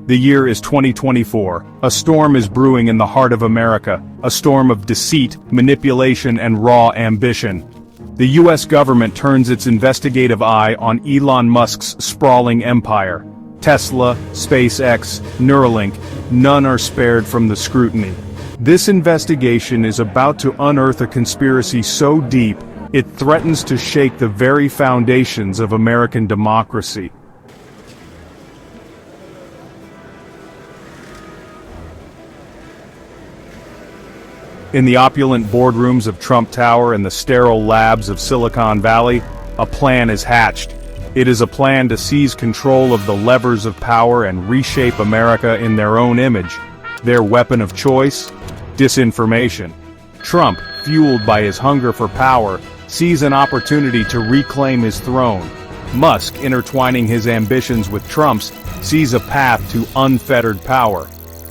The year is 2024. A storm is brewing in the heart of America, a storm of deceit, manipulation, and raw ambition. The US government turns its investigative eye on Elon Musk's sprawling empire. Tesla, SpaceX, Neuralink, none are spared from the scrutiny. This investigation is about to unearth a conspiracy so deep, it threatens to shake the very foundations of American democracy. In the opulent boardrooms of Trump Tower and the sterile labs of Silicon Valley, a plan is hatched. It is a plan to seize control of the levers of power and reshape America in their own image. Their weapon of choice? Disinformation. Trump, fueled by his hunger for power, sees an opportunity to reclaim his throne. Musk, intertwining his ambitions with Trump's, sees a path to unfettered power.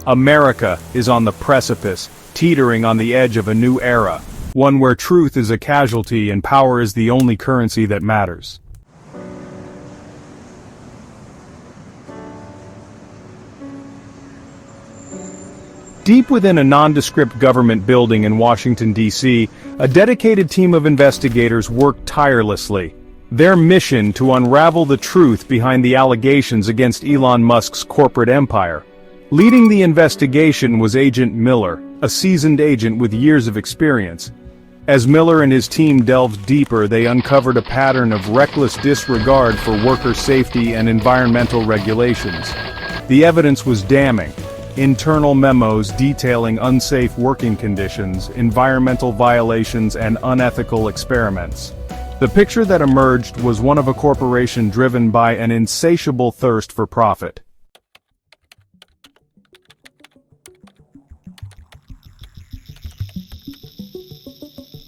America is on the precipice, teetering on the edge of a new era, one where truth is a casualty and power is the only currency that matters. Deep within a nondescript government building in Washington, D.C., a dedicated team of investigators worked tirelessly. Their mission to unravel the truth behind the allegations against Elon Musk's corporate empire. Leading the investigation was Agent Miller, a seasoned agent with years of experience. As Miller and his team delved deeper, they uncovered a pattern of reckless disregard for worker safety and environmental regulations. The evidence was damning. Internal memos detailing unsafe working conditions, environmental violations, and unethical experiments. The picture that emerged was one of a corporation driven by an insatiable thirst for profit.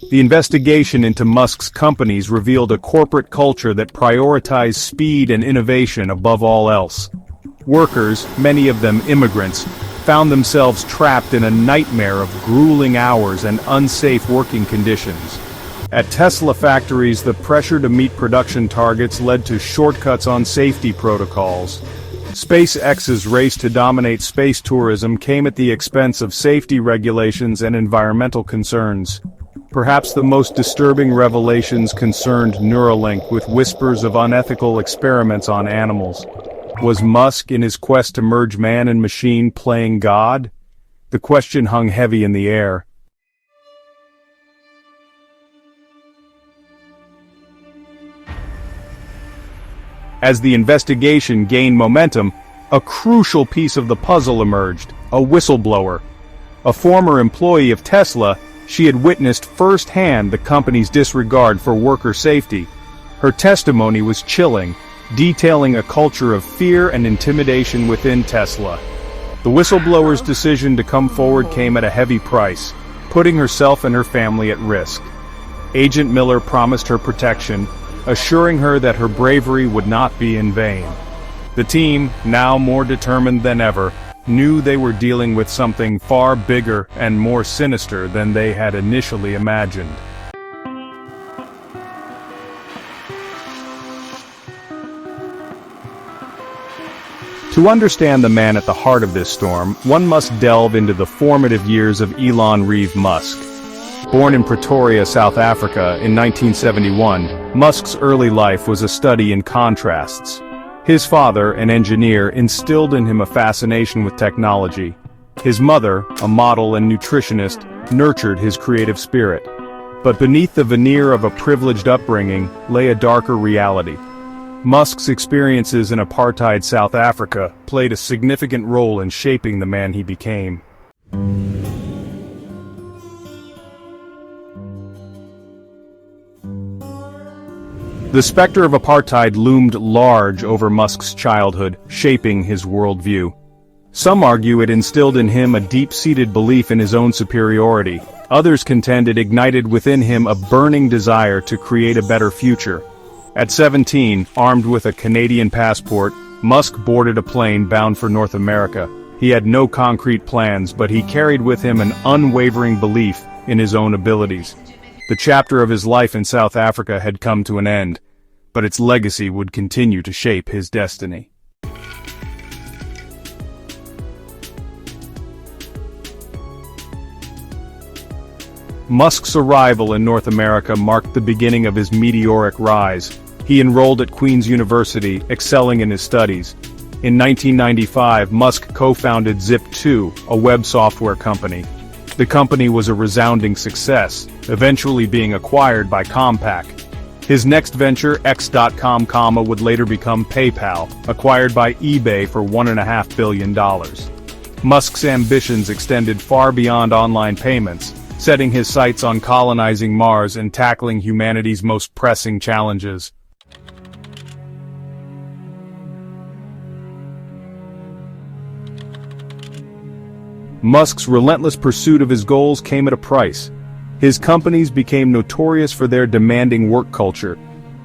The investigation into Musk's companies revealed a corporate culture that prioritized speed and innovation above all else. Workers, many of them immigrants, found themselves trapped in a nightmare of grueling hours and unsafe working conditions. At Tesla factories, the pressure to meet production targets led to shortcuts on safety protocols. SpaceX's race to dominate space tourism came at the expense of safety regulations and environmental concerns. Perhaps the most disturbing revelations concerned Neuralink, with whispers of unethical experiments on animals. Was Musk, in his quest to merge man and machine, playing God? The question hung heavy in the air. As the investigation gained momentum, a crucial piece of the puzzle emerged: a whistleblower. A former employee of Tesla, she had witnessed firsthand the company's disregard for worker safety. Her testimony was chilling, detailing a culture of fear and intimidation within Tesla. The whistleblower's decision to come forward came at a heavy price, putting herself and her family at risk. Agent Miller promised her protection, assuring her that her bravery would not be in vain. The team, now more determined than ever, knew they were dealing with something far bigger and more sinister than they had initially imagined. To understand the man at the heart of this storm, one must delve into the formative years of Elon Musk. Born in Pretoria, South Africa, in 1971, Musk's early life was a study in contrasts. His father, an engineer, instilled in him a fascination with technology. His mother, a model and nutritionist, nurtured his creative spirit. But beneath the veneer of a privileged upbringing lay a darker reality. Musk's experiences in apartheid South Africa played a significant role in shaping the man he became. The specter of apartheid loomed large over Musk's childhood, shaping his worldview. Some argue it instilled in him a deep-seated belief in his own superiority. Others contend it ignited within him a burning desire to create a better future. At 17, armed with a Canadian passport, Musk boarded a plane bound for North America. He had no concrete plans, but he carried with him an unwavering belief in his own abilities. The chapter of his life in South Africa had come to an end, but its legacy would continue to shape his destiny. Musk's arrival in North America marked the beginning of his meteoric rise. He enrolled at Queen's University, excelling in his studies. In 1995, Musk co-founded Zip2, a web software company. The company was a resounding success, eventually being acquired by Compaq. His next venture, X.com, would later become PayPal, acquired by eBay for $1.5 billion. Musk's ambitions extended far beyond online payments, setting his sights on colonizing Mars and tackling humanity's most pressing challenges. Musk's relentless pursuit of his goals came at a price. His companies became notorious for their demanding work culture.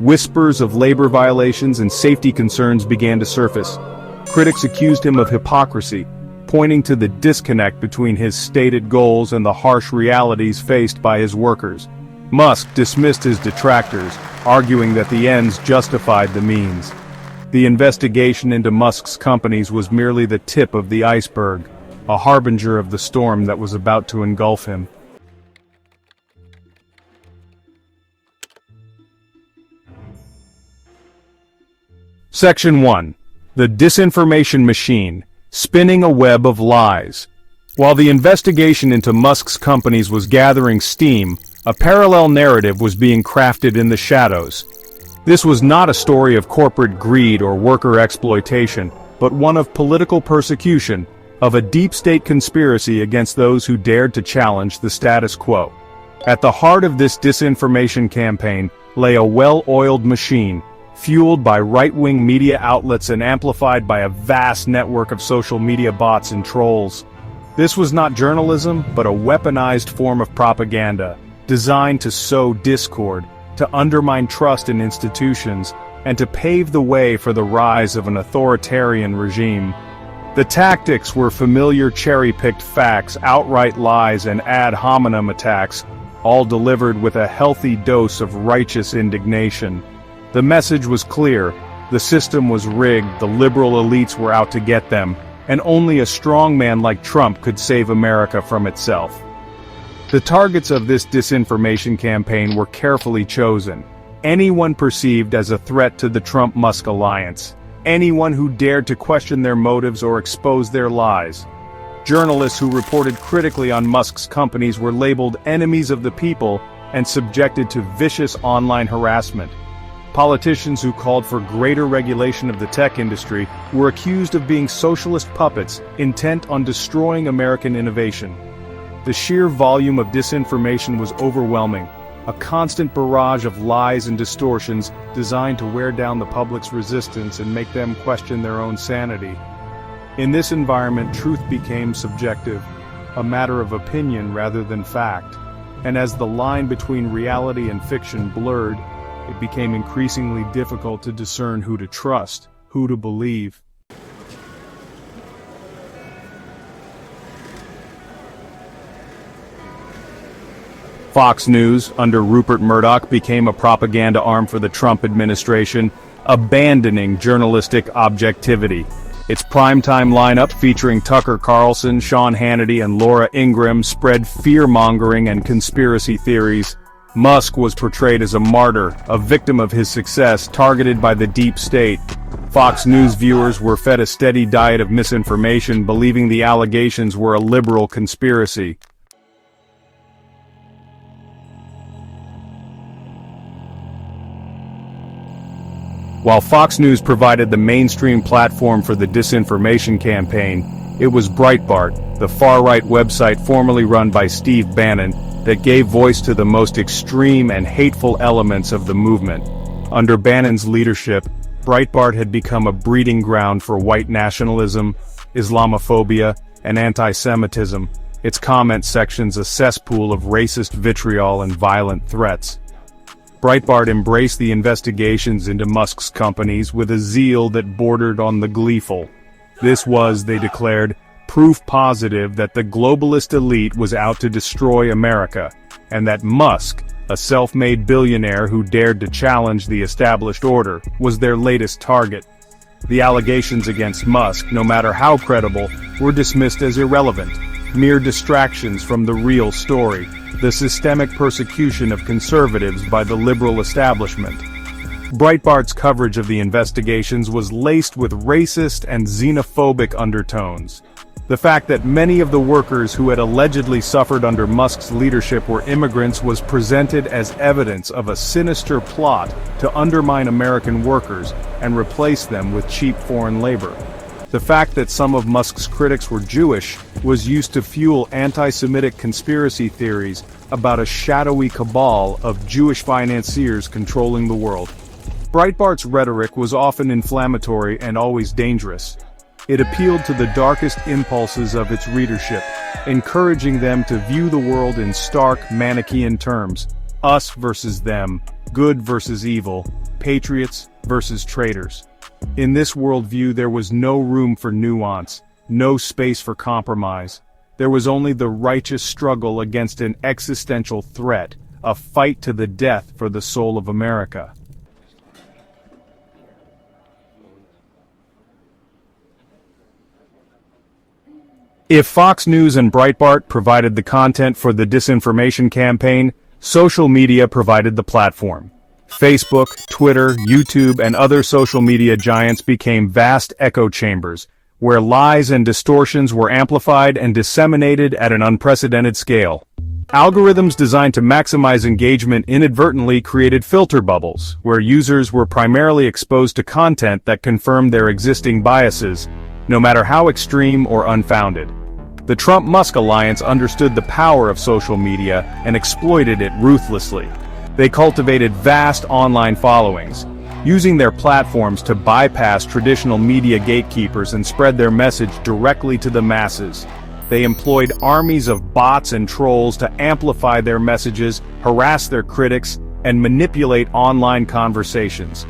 Whispers of labor violations and safety concerns began to surface. Critics accused him of hypocrisy, pointing to the disconnect between his stated goals and the harsh realities faced by his workers. Musk dismissed his detractors, arguing that the ends justified the means. The investigation into Musk's companies was merely the tip of the iceberg, a harbinger of the storm that was about to engulf him. Section 1. The Disinformation Machine, Spinning a Web of Lies. While the investigation into Musk's companies was gathering steam, a parallel narrative was being crafted in the shadows. This was not a story of corporate greed or worker exploitation, but one of political persecution, of a deep state conspiracy against those who dared to challenge the status quo. At the heart of this disinformation campaign lay a well-oiled machine, fueled by right-wing media outlets and amplified by a vast network of social media bots and trolls. This was not journalism, but a weaponized form of propaganda, designed to sow discord, to undermine trust in institutions, and to pave the way for the rise of an authoritarian regime. The tactics were familiar cherry-picked facts, outright lies, and ad hominem attacks, all delivered with a healthy dose of righteous indignation. The message was clear: the system was rigged, the liberal elites were out to get them, and only a strong man like Trump could save America from itself. The targets of this disinformation campaign were carefully chosen. Anyone perceived as a threat to the Trump-Musk alliance. Anyone who dared to question their motives or expose their lies. Journalists who reported critically on Musk's companies were labeled enemies of the people and subjected to vicious online harassment. Politicians who called for greater regulation of the tech industry were accused of being socialist puppets intent on destroying American innovation. The sheer volume of disinformation was overwhelming, a constant barrage of lies and distortions designed to wear down the public's resistance and make them question their own sanity. In this environment, truth became subjective, a matter of opinion rather than fact, and as the line between reality and fiction blurred, it became increasingly difficult to discern who to trust, who to believe. Fox News, under Rupert Murdoch, became a propaganda arm for the Trump administration, abandoning journalistic objectivity. Its primetime lineup, featuring Tucker Carlson, Sean Hannity, and Laura Ingraham, spread fear-mongering and conspiracy theories. Musk was portrayed as a martyr, a victim of his success, targeted by the deep state. Fox News viewers were fed a steady diet of misinformation, believing the allegations were a liberal conspiracy. While Fox News provided the mainstream platform for the disinformation campaign, it was Breitbart, the far-right website formerly run by Steve Bannon, that gave voice to the most extreme and hateful elements of the movement. Under Bannon's leadership, Breitbart had become a breeding ground for white nationalism, Islamophobia, and anti-Semitism, its comment sections a cesspool of racist vitriol and violent threats. Breitbart embraced the investigations into Musk's companies with a zeal that bordered on the gleeful. This was, they declared, proof positive that the globalist elite was out to destroy America, and that Musk, a self-made billionaire who dared to challenge the established order, was their latest target. The allegations against Musk, no matter how credible, were dismissed as irrelevant, mere distractions from the real story. the systemic persecution of conservatives by the liberal establishment. Breitbart's coverage of the investigations was laced with racist and xenophobic undertones. The fact that many of the workers who had allegedly suffered under Musk's leadership were immigrants was presented as evidence of a sinister plot to undermine American workers and replace them with cheap foreign labor. The fact that some of Musk's critics were Jewish was used to fuel anti-Semitic conspiracy theories about a shadowy cabal of Jewish financiers controlling the world. Breitbart's rhetoric was often inflammatory and always dangerous. It appealed to the darkest impulses of its readership, encouraging them to view the world in stark Manichaean terms: us versus them, good versus evil, patriots versus traitors. In this worldview there was no room for nuance, no space for compromise. There was only the righteous struggle against an existential threat, a fight to the death for the soul of America. If Fox News and Breitbart provided the content for the disinformation campaign, social media provided the platform. Facebook, Twitter, YouTube, and other social media giants became vast echo chambers, where lies and distortions were amplified and disseminated at an unprecedented scale. Algorithms designed to maximize engagement inadvertently created filter bubbles, where users were primarily exposed to content that confirmed their existing biases, no matter how extreme or unfounded. The Trump-Musk alliance understood the power of social media and exploited it ruthlessly. They cultivated vast online followings, using their platforms to bypass traditional media gatekeepers and spread their message directly to the masses. They employed armies of bots and trolls to amplify their messages, harass their critics, and manipulate online conversations.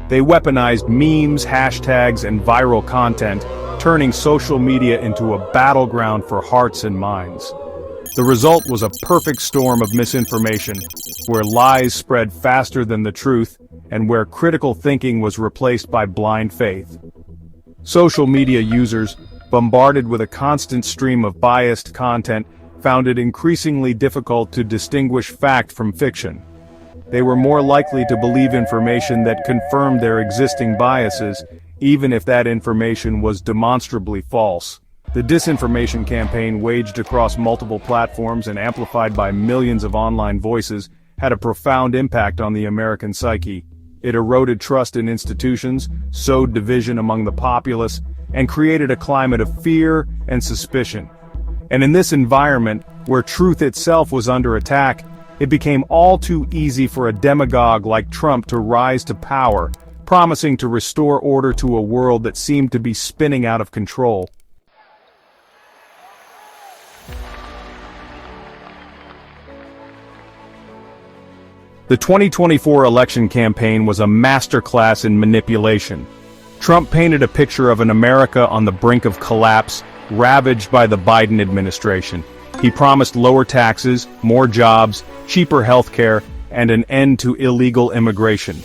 They weaponized memes, hashtags, and viral content, turning social media into a battleground for hearts and minds. The result was a perfect storm of misinformation, where lies spread faster than the truth, and where critical thinking was replaced by blind faith. Social media users, bombarded with a constant stream of biased content, found it increasingly difficult to distinguish fact from fiction. They were more likely to believe information that confirmed their existing biases, even if that information was demonstrably false. The disinformation campaign, waged across multiple platforms and amplified by millions of online voices, had a profound impact on the American psyche. It eroded trust in institutions, sowed division among the populace, and created a climate of fear and suspicion. And in this environment, where truth itself was under attack, it became all too easy for a demagogue like Trump to rise to power, promising to restore order to a world that seemed to be spinning out of control. The 2024 election campaign was a masterclass in manipulation. Trump painted a picture of an America on the brink of collapse, ravaged by the Biden administration. He promised lower taxes, more jobs, cheaper healthcare, and an end to illegal immigration.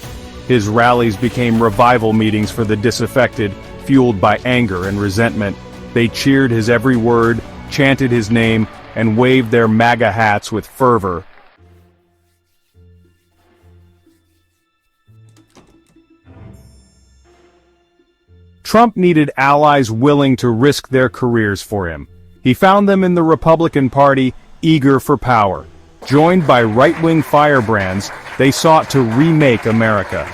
His rallies became revival meetings for the disaffected, fueled by anger and resentment. They cheered his every word, chanted his name, and waved their MAGA hats with fervor. Trump needed allies willing to risk their careers for him. He found them in the Republican Party, eager for power. Joined by right-wing firebrands, they sought to remake America.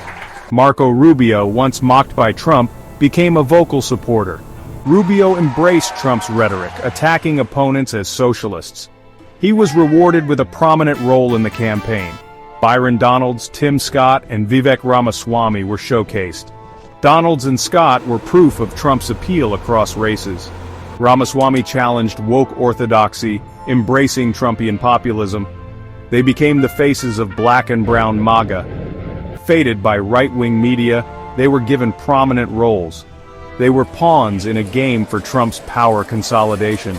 Marco Rubio, once mocked by Trump, became a vocal supporter. Rubio embraced Trump's rhetoric, attacking opponents as socialists. He was rewarded with a prominent role in the campaign. Byron Donalds, Tim Scott, and Vivek Ramaswamy were showcased. Donalds and Scott were proof of Trump's appeal across races. Ramaswamy challenged woke orthodoxy, embracing Trumpian populism. They became the faces of black and brown MAGA. Fated by right-wing media, they were given prominent roles. They were pawns in a game for Trump's power consolidation.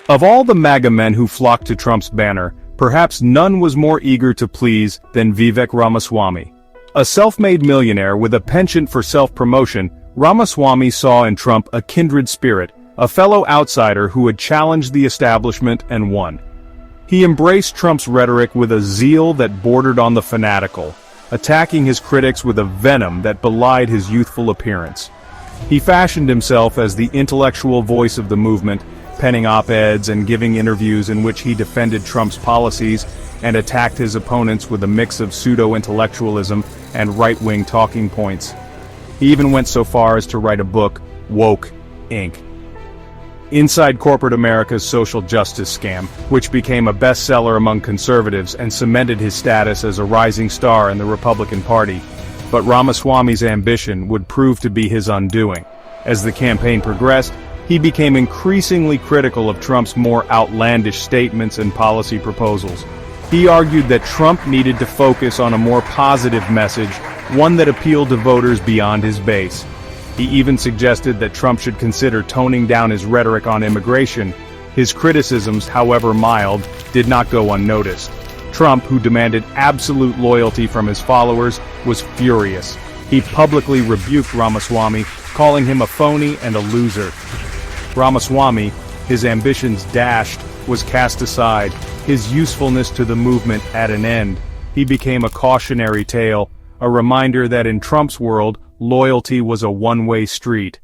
Of all the MAGA men who flocked to Trump's banner, perhaps none was more eager to please than Vivek Ramaswamy. A self-made millionaire with a penchant for self-promotion, Ramaswamy saw in Trump a kindred spirit, a fellow outsider who had challenged the establishment and won. He embraced Trump's rhetoric with a zeal that bordered on the fanatical, attacking his critics with a venom that belied his youthful appearance. He fashioned himself as the intellectual voice of the movement, penning op-eds and giving interviews in which he defended Trump's policies and attacked his opponents with a mix of pseudo-intellectualism and right-wing talking points. He even went so far as to write a book, Woke, Inc. Inside Corporate America's Social Justice Scam, which became a bestseller among conservatives and cemented his status as a rising star in the Republican Party. But Ramaswamy's ambition would prove to be his undoing. As the campaign progressed, he became increasingly critical of Trump's more outlandish statements and policy proposals. He argued that Trump needed to focus on a more positive message, one that appealed to voters beyond his base. He even suggested that Trump should consider toning down his rhetoric on immigration. His criticisms, however mild, did not go unnoticed. Trump, who demanded absolute loyalty from his followers, was furious. He publicly rebuked Ramaswamy, calling him a phony and a loser. Ramaswamy, his ambitions dashed, was cast aside, his usefulness to the movement at an end. He became a cautionary tale, a reminder that in Trump's world, loyalty was a one-way street.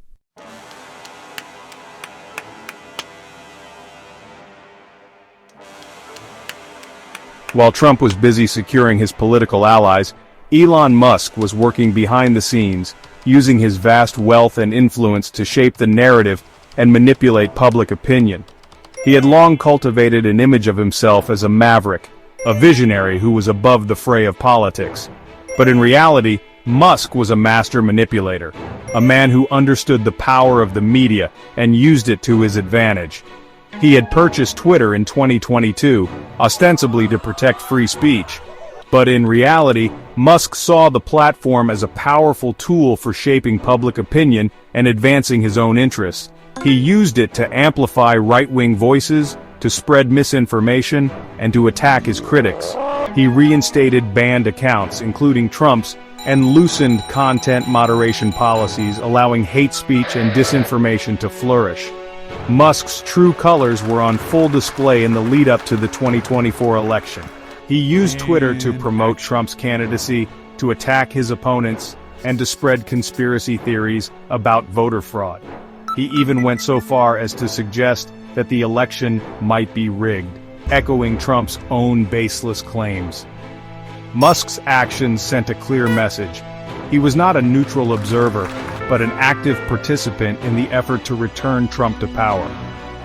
While Trump was busy securing his political allies, Elon Musk was working behind the scenes, using his vast wealth and influence to shape the narrative and manipulate public opinion. He had long cultivated an image of himself as a maverick, a visionary who was above the fray of politics. But in reality, Musk was a master manipulator, a man who understood the power of the media and used it to his advantage. He had purchased Twitter in 2022, ostensibly to protect free speech. But in reality, Musk saw the platform as a powerful tool for shaping public opinion and advancing his own interests. He used it to amplify right-wing voices, to spread misinformation, and to attack his critics. He reinstated banned accounts, including Trump's, and loosened content moderation policies, allowing hate speech and disinformation to flourish. Musk's true colors were on full display in the lead-up to the 2024 election. He used Twitter to promote Trump's candidacy, to attack his opponents, and to spread conspiracy theories about voter fraud. He even went so far as to suggest that the election might be rigged, echoing Trump's own baseless claims. Musk's actions sent a clear message. He was not a neutral observer, but an active participant in the effort to return Trump to power.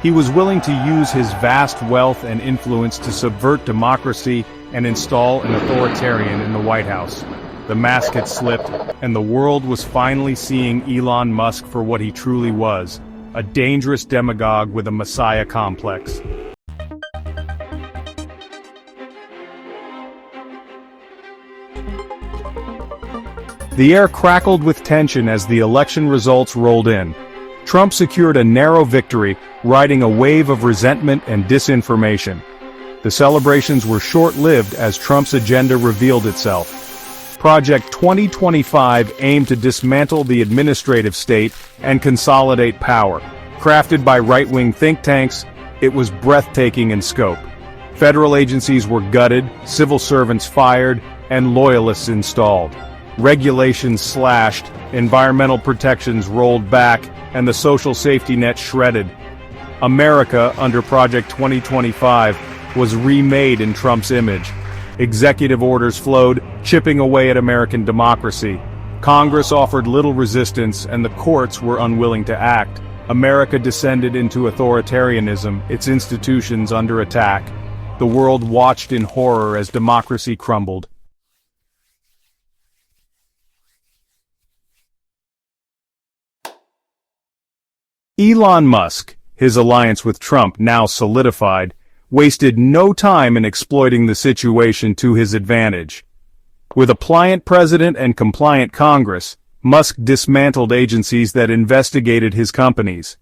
He was willing to use his vast wealth and influence to subvert democracy and install an authoritarian in the White House. The mask had slipped, and the world was finally seeing Elon Musk for what he truly was, a dangerous demagogue with a messiah complex. The air crackled with tension as the election results rolled in. Trump secured a narrow victory, riding a wave of resentment and disinformation. The celebrations were short-lived as Trump's agenda revealed itself. Project 2025 aimed to dismantle the administrative state and consolidate power. Crafted by right-wing think tanks, it was breathtaking in scope. Federal agencies were gutted, civil servants fired, and loyalists installed. Regulations slashed, environmental protections rolled back, and the social safety net shredded. America, under Project 2025, was remade in Trump's image. Executive orders flowed, chipping away at American democracy. Congress offered little resistance, and the courts were unwilling to act. America descended into authoritarianism, its institutions under attack. The world watched in horror as democracy crumbled. Elon Musk, his alliance with Trump now solidified, wasted no time in exploiting the situation to his advantage. With a pliant president and compliant Congress, Musk dismantled agencies that investigated his companies.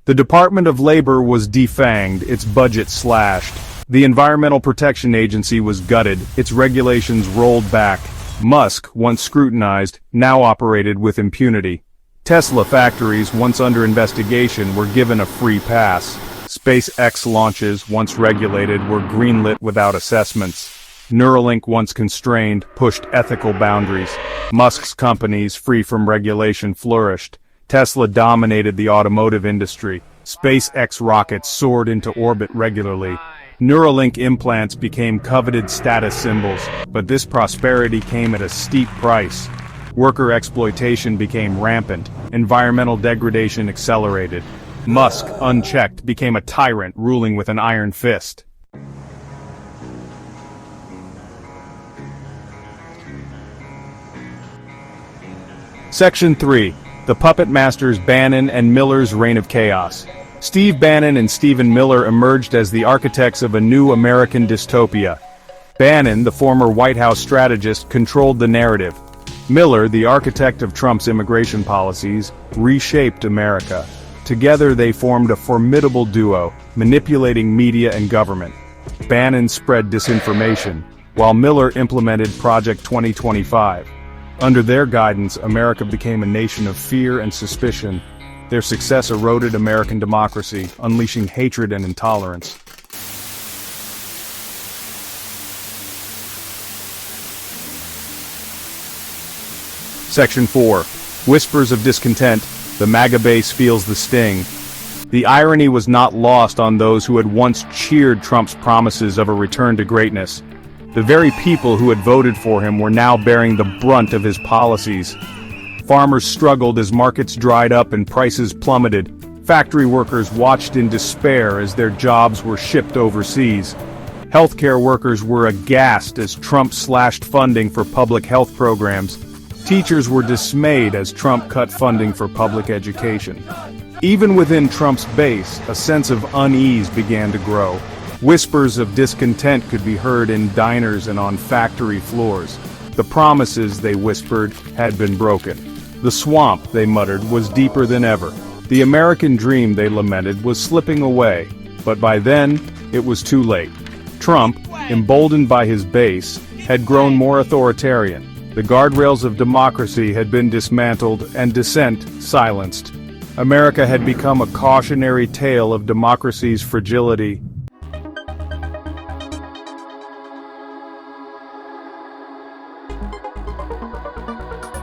The Department of Labor was defanged, its budget slashed. The Environmental Protection Agency was gutted, its regulations rolled back. Musk, once scrutinized, now operated with impunity. Tesla factories, once under investigation, were given a free pass. SpaceX launches, once regulated, were greenlit without assessments. Neuralink, once constrained, pushed ethical boundaries. Musk's companies, free from regulation, flourished. Tesla dominated the automotive industry. SpaceX rockets soared into orbit regularly. Neuralink implants became coveted status symbols, but this prosperity came at a steep price. Worker exploitation became rampant. Environmental degradation accelerated. Musk, unchecked, became a tyrant ruling with an iron fist. Section 3. The Puppet Masters Bannon and Miller's Reign of Chaos. Steve Bannon and Stephen Miller emerged as the architects of a new American dystopia. Bannon, the former White House strategist, controlled the narrative. Miller, the architect of Trump's immigration policies, reshaped America. Together they formed a formidable duo, manipulating media and government. Bannon spread disinformation, while Miller implemented Project 2025. Under their guidance, America became a nation of fear and suspicion. Their success eroded American democracy, unleashing hatred and intolerance. Section 4. Whispers of discontent. The MAGA base feels the sting. The irony was not lost on those who had once cheered Trump's promises of a return to greatness. The very people who had voted for him were now bearing the brunt of his policies. Farmers struggled as markets dried up and prices plummeted. Factory workers watched in despair as their jobs were shipped overseas. Healthcare workers were aghast as Trump slashed funding for public health programs. Teachers were dismayed as Trump cut funding for public education. Even within Trump's base, a sense of unease began to grow. Whispers of discontent could be heard in diners and on factory floors. The promises, they whispered, had been broken. The swamp, they muttered, was deeper than ever. The American dream, they lamented, was slipping away. But by then, it was too late. Trump, emboldened by his base, had grown more authoritarian. The guardrails of democracy had been dismantled and dissent silenced. America had become a cautionary tale of democracy's fragility.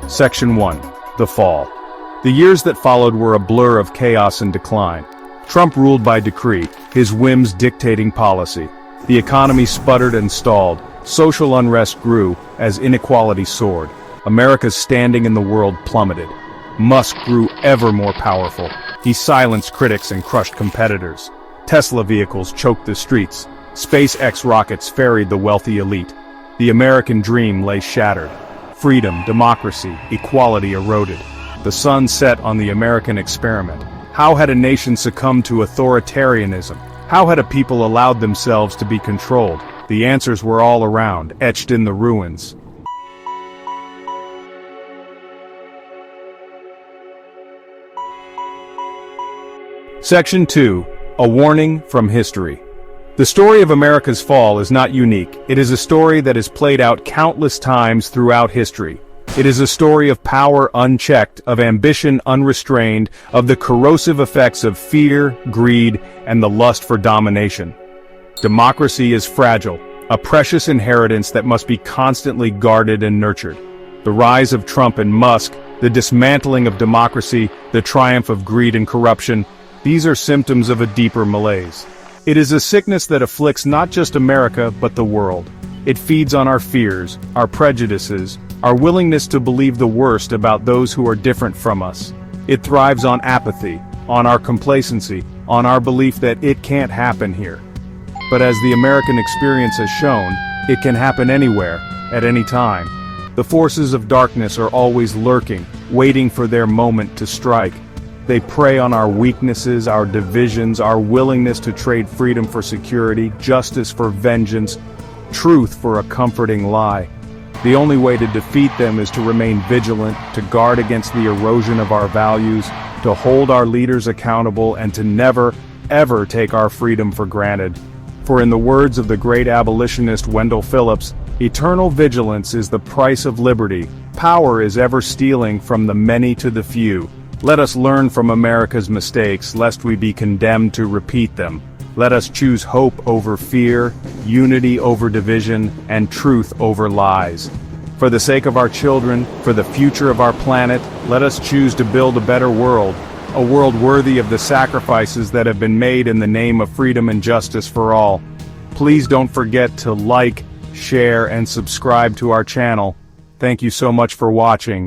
Section 1. The Fall. The years that followed were a blur of chaos and decline. Trump ruled by decree, his whims dictating policy. The economy sputtered and stalled. Social unrest grew as inequality soared. America's standing in the world plummeted. Musk grew ever more powerful. He silenced critics and crushed competitors. Tesla vehicles choked the streets. SpaceX rockets ferried the wealthy elite. The American dream lay shattered. Freedom, democracy, equality eroded. The sun set on the American experiment. How had a nation succumbed to authoritarianism? How had a people allowed themselves to be controlled? The answers were all around, etched in the ruins. Section 2. A Warning from History. The story of America's fall is not unique. It is a story that has played out countless times throughout history. It is a story of power unchecked, of ambition unrestrained, of the corrosive effects of fear, greed, and the lust for domination. Democracy is fragile, a precious inheritance that must be constantly guarded and nurtured. The rise of Trump and Musk, the dismantling of democracy, the triumph of greed and corruption, these are symptoms of a deeper malaise. It is a sickness that afflicts not just America, but the world. It feeds on our fears, our prejudices, our willingness to believe the worst about those who are different from us. It thrives on apathy, on our complacency, on our belief that it can't happen here. But as the American experience has shown, it can happen anywhere, at any time. The forces of darkness are always lurking, waiting for their moment to strike. They prey on our weaknesses, our divisions, our willingness to trade freedom for security, justice for vengeance, truth for a comforting lie. The only way to defeat them is to remain vigilant, to guard against the erosion of our values, to hold our leaders accountable, and to never, ever take our freedom for granted. For in the words of the great abolitionist Wendell Phillips, eternal vigilance is the price of liberty. Power is ever stealing from the many to the few. Let us learn from America's mistakes, lest we be condemned to repeat them. Let us choose hope over fear, unity over division, and truth over lies. For the sake of our children, for the future of our planet, let us choose to build a better world, a world worthy of the sacrifices that have been made in the name of freedom and justice for all. Please don't forget to like, share, and subscribe to our channel. Thank you so much for watching.